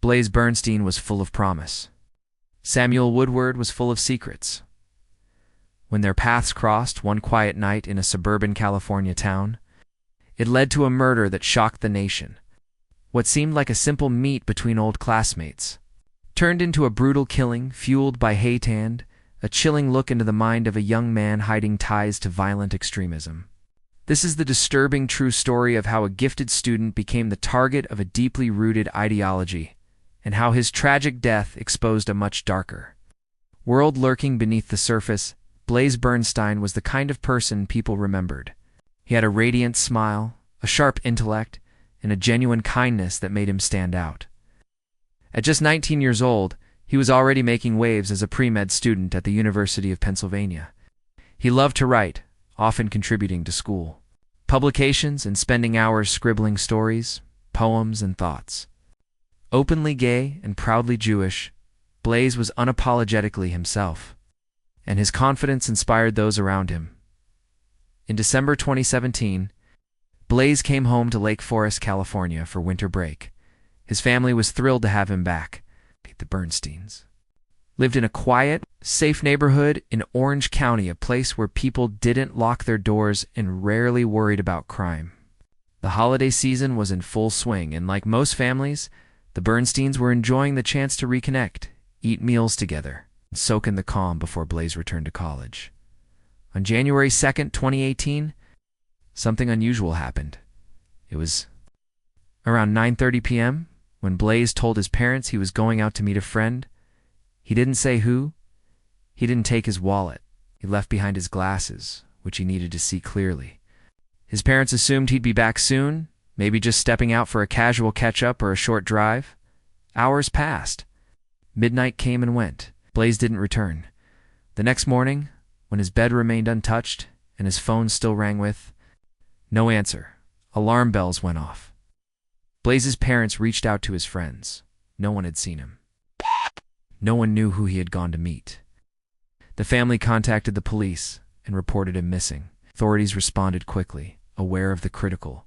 Blaze Bernstein was full of promise. Samuel Woodward was full of secrets. When their paths crossed one quiet night in a suburban California town, it led to a murder that shocked the nation. What seemed like a simple meet between old classmates turned into a brutal killing fueled by hate and a chilling look into the mind of a young man hiding ties to violent extremism. This is the disturbing true story of how a gifted student became the target of a deeply rooted ideology, and how his tragic death exposed a much darker world lurking beneath the surface. Blaze Bernstein was the kind of person people remembered. He had a radiant smile, a sharp intellect, and a genuine kindness that made him stand out. At just 19 years old, he was already making waves as a pre-med student at the University of Pennsylvania. He loved to write, often contributing to school publications and spending hours scribbling stories, poems, and thoughts. Openly gay and proudly Jewish, Blaze was unapologetically himself, and his confidence inspired those around him. In December 2017, Blaze came home to Lake Forest, California for winter break. His family was thrilled to have him back. The Bernsteins lived in a quiet, safe neighborhood in Orange County, a place where people didn't lock their doors and rarely worried about crime. The holiday season was in full swing, and like most families, the Bernsteins were enjoying the chance to reconnect, eat meals together, and soak in the calm before Blaze returned to college. On January 2nd, 2018, something unusual happened. It was around 9:30 p.m. when Blaze told his parents he was going out to meet a friend. He didn't say who. He didn't take his wallet. He left behind his glasses, which he needed to see clearly. His parents assumed he'd be back soon, maybe just stepping out for a casual catch-up or a short drive. Hours passed. Midnight came and went. Blaze didn't return. The next morning, when his bed remained untouched and his phone still rang with no answer, alarm bells went off. Blaze's parents reached out to his friends. No one had seen him. No one knew who he had gone to meet. The family contacted the police and reported him missing. Authorities responded quickly, aware of the critical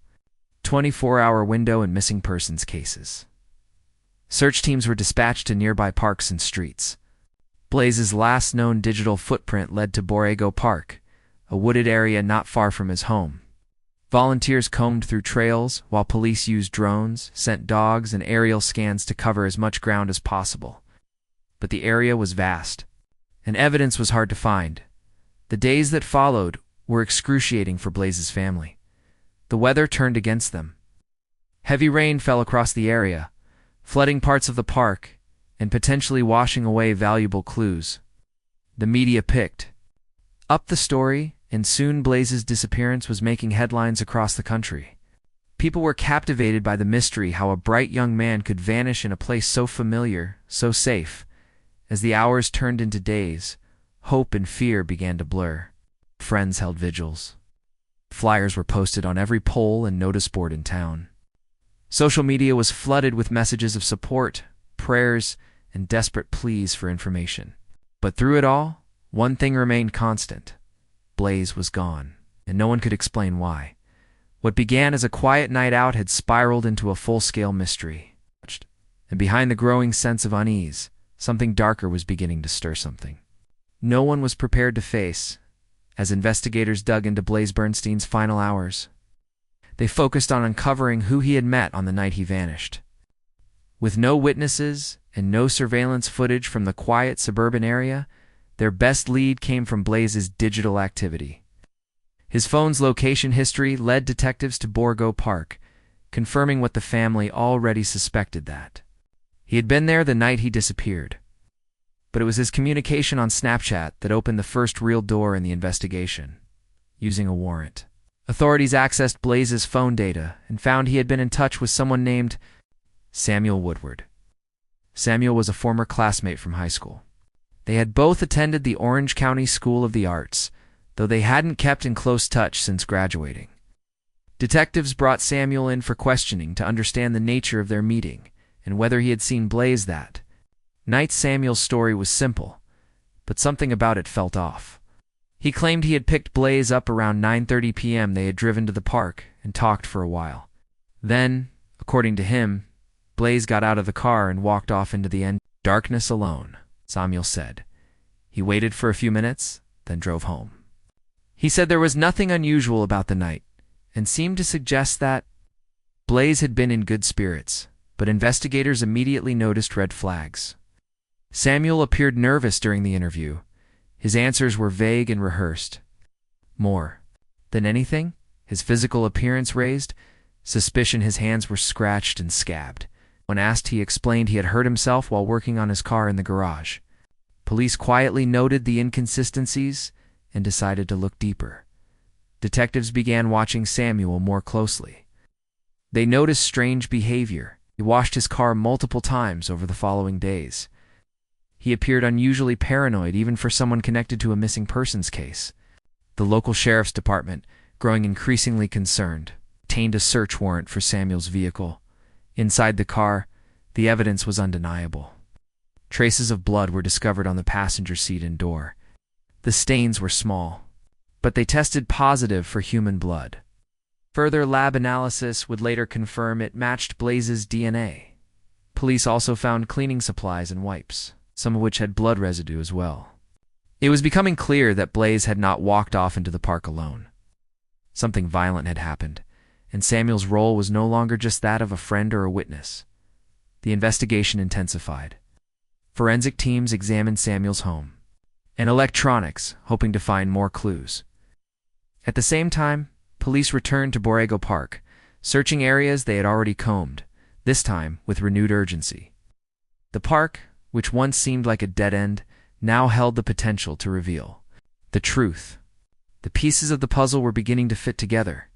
24-hour window in missing persons cases. Search teams were dispatched to nearby parks and streets. Blaze's last known digital footprint led to Borrego Park, a wooded area not far from his home. Volunteers combed through trails, while police used drones, sent dogs, and aerial scans to cover as much ground as possible. But the area was vast, and evidence was hard to find. The days that followed were excruciating for Blaze's family. The weather turned against them. Heavy rain fell across the area, flooding parts of the park and potentially washing away valuable clues. The media picked up the story, and soon Blaze's disappearance was making headlines across the country. People were captivated by the mystery, how a bright young man could vanish in a place so familiar, so safe. As the hours turned into days, hope and fear began to blur. Friends held vigils. Flyers were posted on every pole and notice board in town. Social media was flooded with messages of support, prayers, and desperate pleas for information. But through it all, one thing remained constant. Blaze was gone, and no one could explain why. What began as a quiet night out had spiraled into a full-scale mystery. And behind the growing sense of unease, something darker was beginning to stir something no one was prepared to face. As investigators dug into Blaze Bernstein's final hours, they focused on uncovering who he had met on the night he vanished. With no witnesses and no surveillance footage from the quiet suburban area, their best lead came from Blaze's digital activity. His phone's location history led detectives to Borrego Park, confirming what the family already suspected, that he had been there the night he disappeared. But it was his communication on Snapchat that opened the first real door in the investigation. Using a warrant, authorities accessed Blaze's phone data and found he had been in touch with someone named Samuel Woodward. Samuel was a former classmate from high school. They had both attended the Orange County School of the Arts, though they hadn't kept in close touch since graduating. Detectives brought Samuel in for questioning to understand the nature of their meeting and whether he had seen Blaze that night. Samuel's story was simple, but something about it felt off. He claimed he had picked Blaze up around 9:30 p.m. They had driven to the park and talked for a while. Then, according to him, Blaze got out of the car and walked off into the end. Darkness alone, Samuel said. He waited for a few minutes, then drove home. He said there was nothing unusual about the night, and seemed to suggest that Blaze had been in good spirits, but investigators immediately noticed red flags. Samuel appeared nervous during the interview. His answers were vague and rehearsed. More than anything, his physical appearance raised suspicion. His hands were scratched and scabbed. When asked, he explained he had hurt himself while working on his car in the garage. Police quietly noted the inconsistencies and decided to look deeper. Detectives began watching Samuel more closely. They noticed strange behavior. He washed his car multiple times over the following days. He appeared unusually paranoid, even for someone connected to a missing persons case. The local sheriff's department, growing increasingly concerned, obtained a search warrant for Samuel's vehicle. Inside the car, the evidence was undeniable. Traces of blood were discovered on the passenger seat and door. The stains were small, but they tested positive for human blood. Further lab analysis would later confirm it matched Blaze's DNA. Police also found cleaning supplies and wipes, some of which had blood residue as well. It was becoming clear that Blaze had not walked off into the park alone. Something violent had happened, and Samuel's role was no longer just that of a friend or a witness. The investigation intensified. Forensic teams examined Samuel's home and electronics, hoping to find more clues. At the same time, police returned to Borrego Park, searching areas they had already combed, this time with renewed urgency. The park, which once seemed like a dead end, now held the potential to reveal the truth. The pieces of the puzzle were beginning to fit together,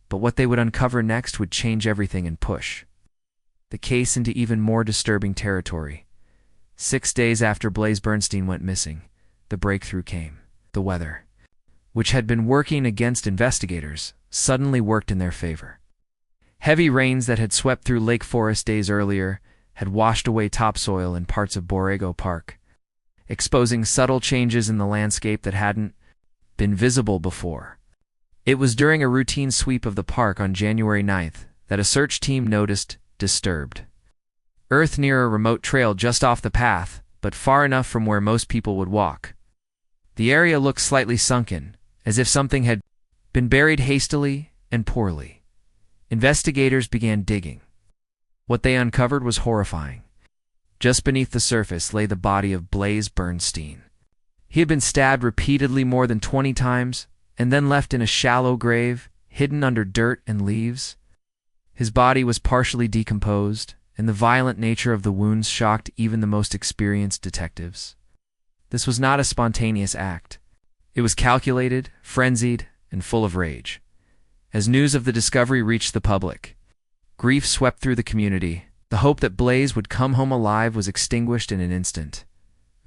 but what they would uncover next would change everything and push the case into even more disturbing territory. 6 days after Blaze Bernstein went missing, the breakthrough came. The weather, which had been working against investigators, suddenly worked in their favor. Heavy rains that had swept through Lake Forest days earlier had washed away topsoil in parts of Borrego Park, exposing subtle changes in the landscape that hadn't been visible before. It was during a routine sweep of the park on January 9th that a search team noticed disturbed earth near a remote trail just off the path, but far enough from where most people would walk. The area looked slightly sunken, as if something had been buried hastily and poorly. Investigators began digging. What they uncovered was horrifying. Just beneath the surface lay the body of Blaze Bernstein. He had been stabbed repeatedly more than 20 times, and then left in a shallow grave, hidden under dirt and leaves. His body was partially decomposed, and the violent nature of the wounds shocked even the most experienced detectives. This was not a spontaneous act. It was calculated, frenzied, and full of rage. As news of the discovery reached the public, grief swept through the community. The hope that Blaze would come home alive was extinguished in an instant.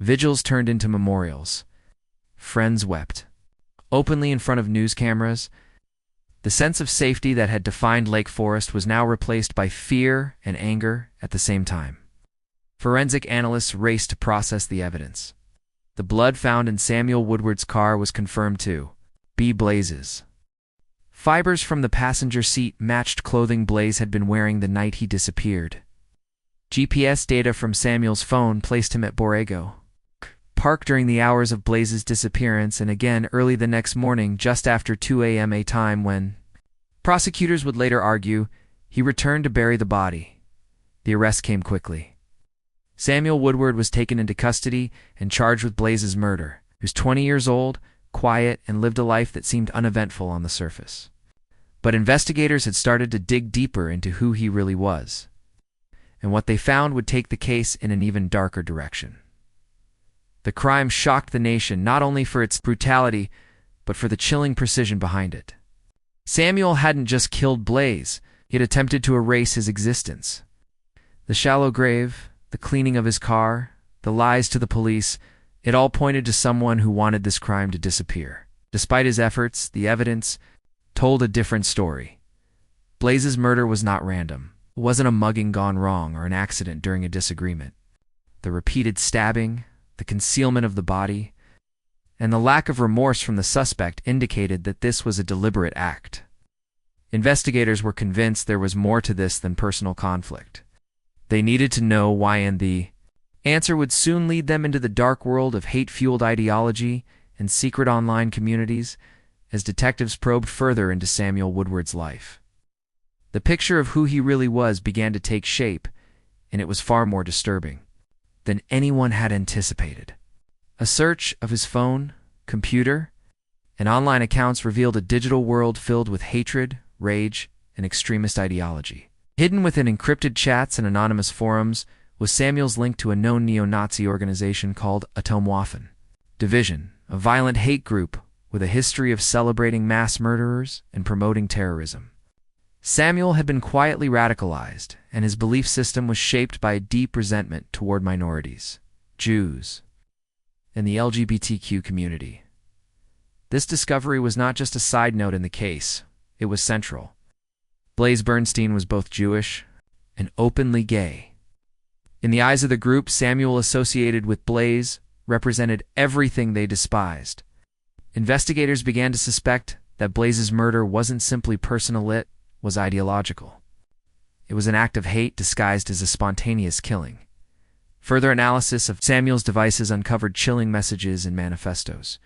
Vigils turned into memorials. Friends wept openly in front of news cameras. The sense of safety that had defined Lake Forest was now replaced by fear and anger at the same time. Forensic analysts raced to process the evidence. The blood found in Samuel Woodward's car was confirmed to be Blaze's. Fibers from the passenger seat matched clothing Blaze had been wearing the night he disappeared. GPS data from Samuel's phone placed him at Borrego Park during the hours of Blaze's disappearance, and again early the next morning just after 2 a.m., a time when, prosecutors would later argue, he returned to bury the body. The arrest came quickly. Samuel Woodward was taken into custody and charged with Blaze's murder. He was 20 years old, quiet, and lived a life that seemed uneventful on the surface. But investigators had started to dig deeper into who he really was, and what they found would take the case in an even darker direction. The crime shocked the nation not only for its brutality, but for the chilling precision behind it. Samuel hadn't just killed Blaze, he had attempted to erase his existence. The shallow grave, the cleaning of his car, the lies to the police, it all pointed to someone who wanted this crime to disappear. Despite his efforts, the evidence told a different story. Blaze's murder was not random. It wasn't a mugging gone wrong or an accident during a disagreement. The repeated stabbing, the concealment of the body, and the lack of remorse from the suspect indicated that this was a deliberate act. Investigators were convinced there was more to this than personal conflict. They needed to know why, and the answer would soon lead them into the dark world of hate-fueled ideology and secret online communities as detectives probed further into Samuel Woodward's life. The picture of who he really was began to take shape, and it was far more disturbing than anyone had anticipated. A search of his phone, computer, and online accounts revealed a digital world filled with hatred, rage, and extremist ideology. Hidden within encrypted chats and anonymous forums was Samuel's link to a known neo-Nazi organization called Atomwaffen Division, a violent hate group with a history of celebrating mass murderers and promoting terrorism. Samuel had been quietly radicalized, and his belief system was shaped by a deep resentment toward minorities, Jews, and the LGBTQ community. This discovery was not just a side note in the case, it was central. Blaze Bernstein was both Jewish and openly gay. In the eyes of the group Samuel associated with Blaze represented everything they despised. Investigators began to suspect that Blaze's murder wasn't simply personal, it was ideological. It was an act of hate disguised as a spontaneous killing. Further analysis of Samuel's devices uncovered chilling messages and manifestos.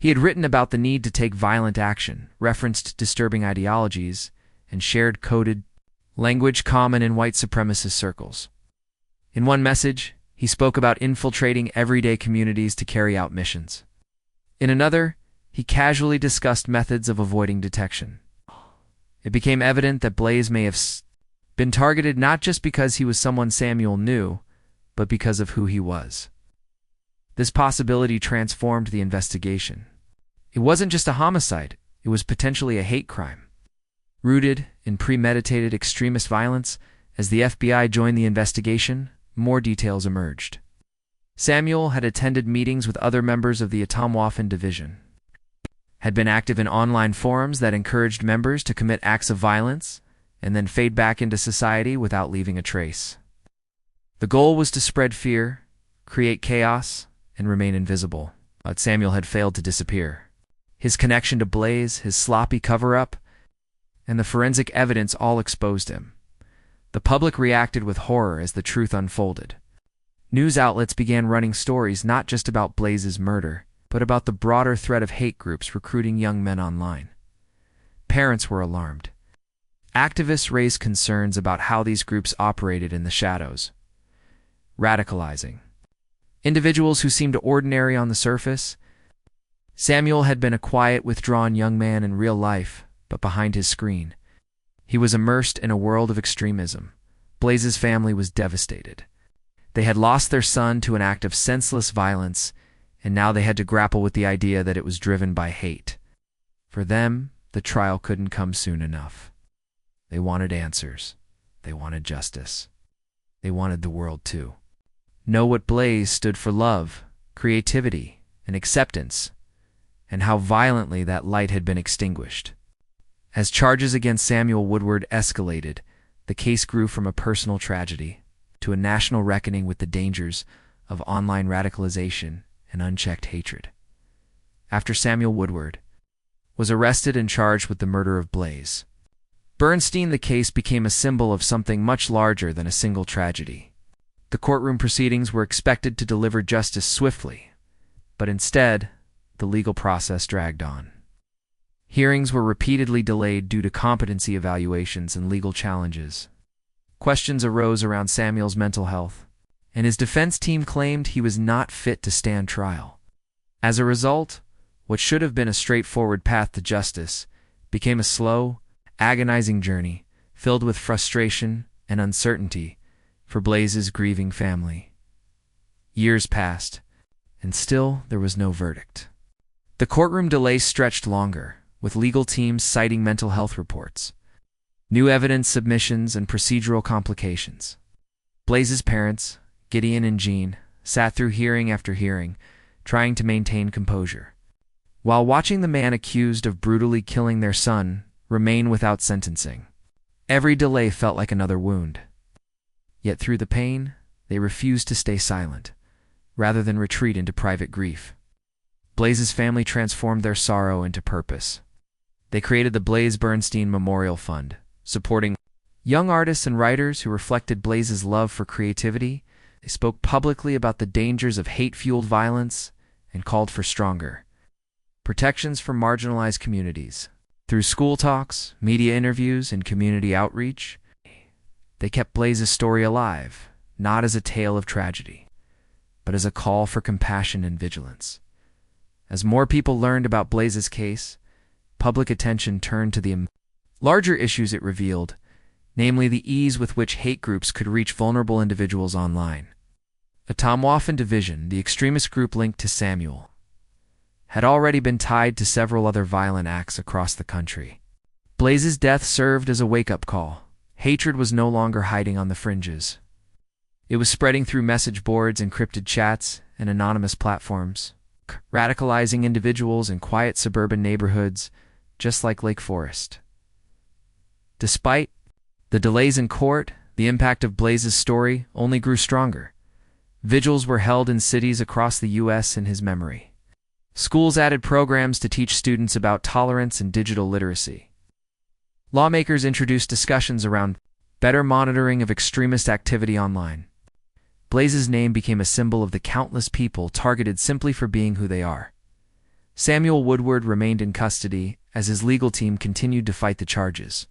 He had written about the need to take violent action, referenced disturbing ideologies, and shared coded language common in white supremacist circles. In one message, he spoke about infiltrating everyday communities to carry out missions. In another, he casually discussed methods of avoiding detection. It became evident that Blaze may have been targeted not just because he was someone Samuel knew, but because of who he was. This possibility transformed the investigation. It wasn't just a homicide, it was potentially a hate crime. Rooted in premeditated extremist violence, as the FBI joined the investigation, more details emerged. Samuel had attended meetings with other members of the Atomwaffen Division, had been active in online forums that encouraged members to commit acts of violence and then fade back into society without leaving a trace. The goal was to spread fear, create chaos, and remain invisible. But Samuel had failed to disappear. His connection to Blaze, his sloppy cover-up, and the forensic evidence all exposed him. The public reacted with horror as the truth unfolded. News outlets began running stories not just about Blaze's murder, but about the broader threat of hate groups recruiting young men online. Parents were alarmed. Activists raised concerns about how these groups operated in the shadows, radicalizing individuals who seemed ordinary on the surface. Samuel had been a quiet, withdrawn young man in real life, but behind his screen, he was immersed in a world of extremism. Blaze's family was devastated. They had lost their son to an act of senseless violence, and now they had to grapple with the idea that it was driven by hate. For them, the trial couldn't come soon enough. They wanted answers. They wanted justice. They wanted the world to know what Blaze stood for: love, creativity, and acceptance, and how violently that light had been extinguished. As charges against Samuel Woodward escalated, the case grew from a personal tragedy to a national reckoning with the dangers of online radicalization and unchecked hatred. After Samuel Woodward was arrested and charged with the murder of Blaze Bernstein, the case became a symbol of something much larger than a single tragedy. The courtroom proceedings were expected to deliver justice swiftly, but instead, the legal process dragged on. Hearings were repeatedly delayed due to competency evaluations and legal challenges. Questions arose around Samuel's mental health, and his defense team claimed he was not fit to stand trial. As a result, what should have been a straightforward path to justice became a slow, agonizing journey filled with frustration and uncertainty for Blaze's grieving family. Years passed, and still there was no verdict. The courtroom delay stretched longer, with legal teams citing mental health reports, new evidence submissions, and procedural complications. Blaze's parents, Gideon and Jean, sat through hearing after hearing, trying to maintain composure, while watching the man accused of brutally killing their son remain without sentencing. Every delay felt like another wound. Yet through the pain, they refused to stay silent, rather than retreat into private grief. Blaze's family transformed their sorrow into purpose. They created the Blaze Bernstein Memorial Fund, supporting Young artists and writers who reflected Blaze's love for creativity, they spoke publicly about the dangers of hate-fueled violence and called for stronger protections for marginalized communities. Through school talks, media interviews, and community outreach, they kept Blaze's story alive, not as a tale of tragedy, but as a call for compassion and vigilance. As more people learned about Blaze's case, public attention turned to the larger issues it revealed, namely the ease with which hate groups could reach vulnerable individuals online. Atomwaffen Division, the extremist group linked to Samuel, had already been tied to several other violent acts across the country. Blaze's death served as a wake-up call. Hatred was no longer hiding on the fringes. It was spreading through message boards, encrypted chats, and anonymous platforms, radicalizing individuals in quiet suburban neighborhoods, just like Lake Forest. Despite the delays in court, the impact of Blaze's story only grew stronger. Vigils were held in cities across the U.S. in his memory. Schools added programs to teach students about tolerance and digital literacy. Lawmakers introduced discussions around better monitoring of extremist activity online. Blaze's name became a symbol of the countless people targeted simply for being who they are. Samuel Woodward remained in custody as his legal team continued to fight the charges.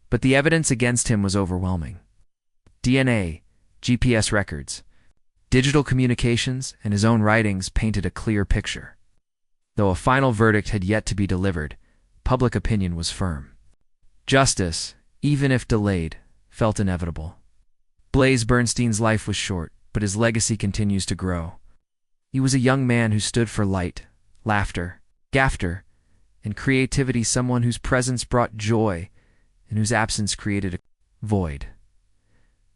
But the evidence against him was overwhelming. DNA, GPS records, digital communications, and his own writings painted a clear picture. Though a final verdict had yet to be delivered, public opinion was firm. Justice, even if delayed, felt inevitable. Blaze Bernstein's life was short, but his legacy continues to grow. He was a young man who stood for light, laughter, laughter, and creativity, someone whose presence brought joy and whose absence created a void.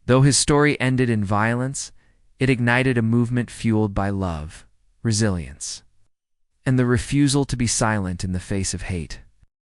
Though his story ended in violence, it ignited a movement fueled by love, resilience, and the refusal to be silent in the face of hate.